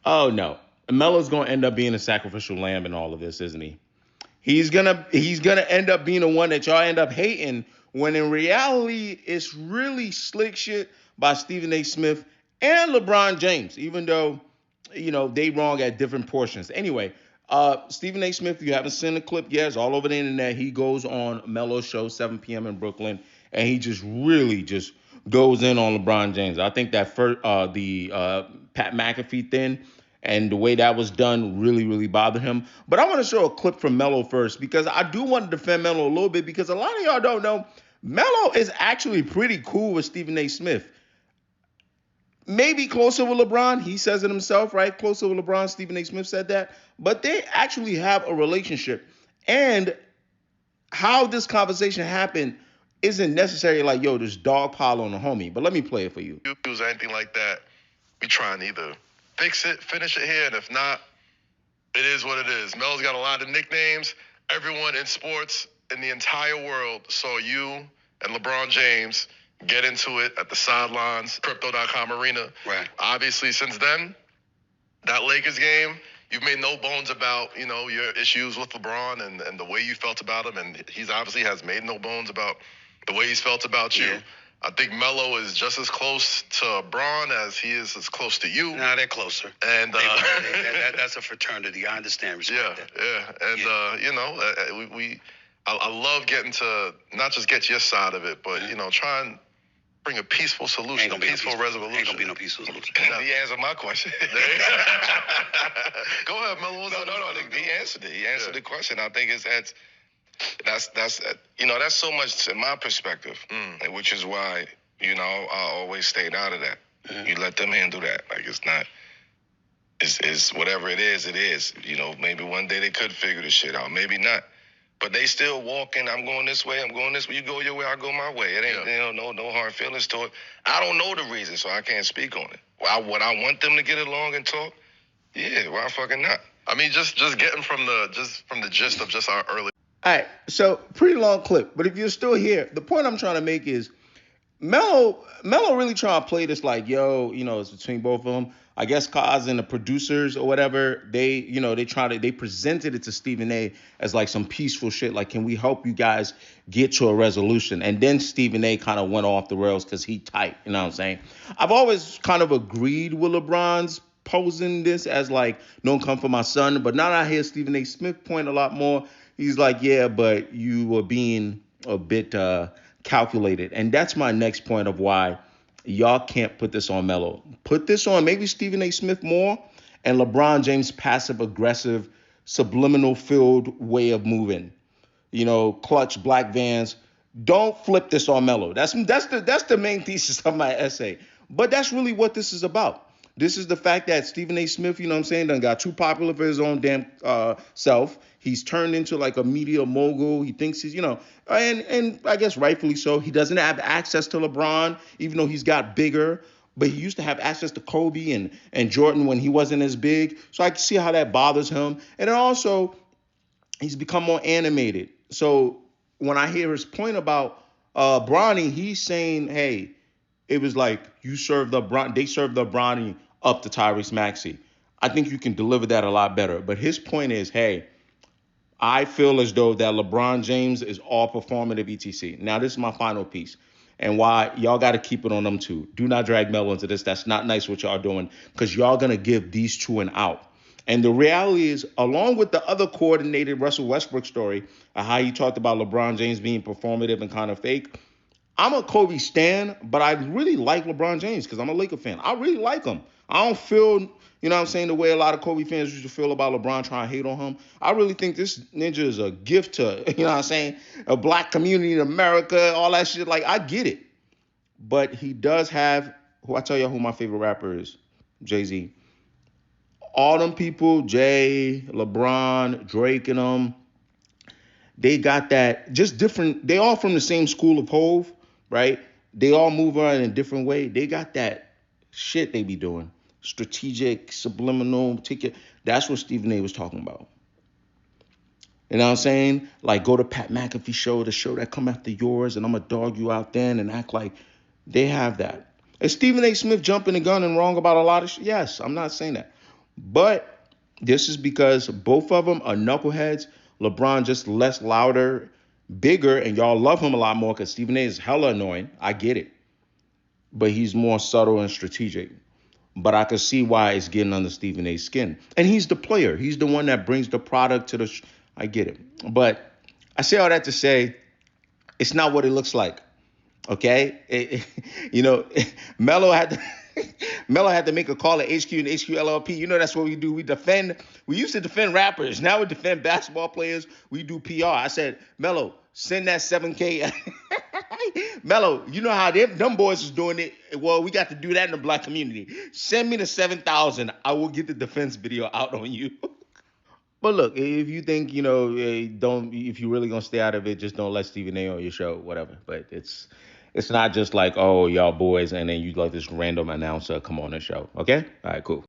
Oh no, Melo's gonna end up being a sacrificial lamb in all of this, isn't he? He's gonna end up being the one that y'all end up hating when in reality it's really slick shit by Stephen A. Smith and LeBron James, even though they wrong at different portions. Anyway, Stephen A. Smith, if you haven't seen the clip yet, it's all over the internet. He goes on Melo's show 7 p.m. in Brooklyn, and he just really just goes in on LeBron James. I think that first the Pat McAfee thing and the way that was done really, really bothered him. But I want to show a clip from Melo first because I do want to defend Melo a little bit because a lot of y'all don't know Melo is actually pretty cool with Stephen A. Smith. Maybe closer with LeBron. He says it himself, right? Closer with LeBron. Stephen A. Smith said that. But they actually have a relationship. And how this conversation happened isn't necessarily like, yo, this dog pile on a homie. But let me play it for you. If there's anything like that, we try and either fix it, finish it here, and if not, it is what it is. Melo's got a lot of nicknames. Everyone in sports in the entire world saw you and LeBron James get into it at the sidelines, Crypto.com arena. Right. Obviously, since then, that Lakers game, you've made no bones about, your issues with LeBron and the way you felt about him. And he's obviously has made no bones about the way he's felt about you. Yeah. I think Melo is just as close to Braun as he is as close to you. Nah, they're closer. And that's a fraternity. I understand. Respect that. Yeah. And I love getting to not just get your side of it, but try and bring a peaceful solution, a peaceful resolution. Ain't gonna be no peaceful solution. He answered my question. Go ahead, Melo. No. He answered it. He answered the question. I think that's so much in my perspective, which is why I always stayed out of that. You let them handle that. Like it's whatever it is. It is. Maybe one day they could figure the shit out. Maybe not. But they still walking. I'm going this way. I'm going this way. You go your way. I go my way. It ain't no hard feelings to it. I don't know the reason, so I can't speak on it. Would I want them to get along and talk? Yeah. Why fucking not? I mean, just getting from the gist of just our early. All right, so pretty long clip, but if you're still here, the point I'm trying to make is Melo really trying to play this like, yo, it's between both of them. I guess Kaz and the producers or whatever, they presented it to Stephen A as like some peaceful shit. Like, can we help you guys get to a resolution? And then Stephen A kind of went off the rails because he tight. You know what I'm saying? I've always kind of agreed with LeBron's posing this as like, don't come for my son. But now I hear Stephen A Smith point a lot more. He's like, yeah, but you were being a bit calculated. And that's my next point of why y'all can't put this on Melo. Put this on maybe Stephen A. Smith more and LeBron James' passive-aggressive, subliminal-filled way of moving. Clutch, black vans. Don't flip this on Melo. That's the main thesis of my essay. But that's really what this is about. This is the fact that Stephen A. Smith, done got too popular for his own damn self. He's turned into like a media mogul. He thinks he's, and I guess rightfully so. He doesn't have access to LeBron, even though he's got bigger. But he used to have access to Kobe and Jordan when he wasn't as big. So I can see how that bothers him. And then also, he's become more animated. So when I hear his point about Bronny, he's saying, hey, it was like they served up Bronny up to Tyrese Maxey. I think you can deliver that a lot better. But his point is, hey, I feel as though that LeBron James is all performative etc. Now, this is my final piece. And why y'all got to keep it on them two. Do not drag Melo into this. That's not nice what y'all doing because y'all going to give these two an out. And the reality is, along with the other coordinated Russell Westbrook story, how he talked about LeBron James being performative and kind of fake, I'm a Kobe stan, but I really like LeBron James because I'm a Laker fan. I really like him. I don't feel, the way a lot of Kobe fans used to feel about LeBron trying to hate on him. I really think this ninja is a gift to, a black community in America, all that shit. Like, I get it. But he does have, I tell you who my favorite rapper is, Jay-Z. All them people, Jay, LeBron, Drake and them, they got that just different. They all from the same school of Hove, right? They all move around in a different way. They got that shit they be doing. Strategic, subliminal, ticket. That's what Stephen A was talking about. You know what I'm saying? Like, go to Pat McAfee show, the show that come after yours, and I'm going to dog you out then and act like they have that. Is Stephen A. Smith jumping the gun and wrong about a lot of shit? Yes, I'm not saying that. But this is because both of them are knuckleheads. LeBron just less louder, bigger, and y'all love him a lot more because Stephen A is hella annoying. I get it. But he's more subtle and strategic. But I can see why it's getting under Stephen A's skin. And he's the player. He's the one that brings the product to the. I get it. But I say all that to say, it's not what it looks like. Okay, Melo had to Melo had to make a call at HQ and HQ LLP. That's what we do. We defend. We used to defend rappers. Now we defend basketball players. We do PR. I said, Melo, send that 7K. Melo, you know how them boys is doing it. Well, we got to do that in the black community. Send me the 7,000. I will get the defense video out on you. But look, if you think, if you're really gonna stay out of it, just don't let Stephen A on your show, whatever. But it's not just like, oh, y'all boys, and then you let this random announcer come on the show. Okay? All right, cool.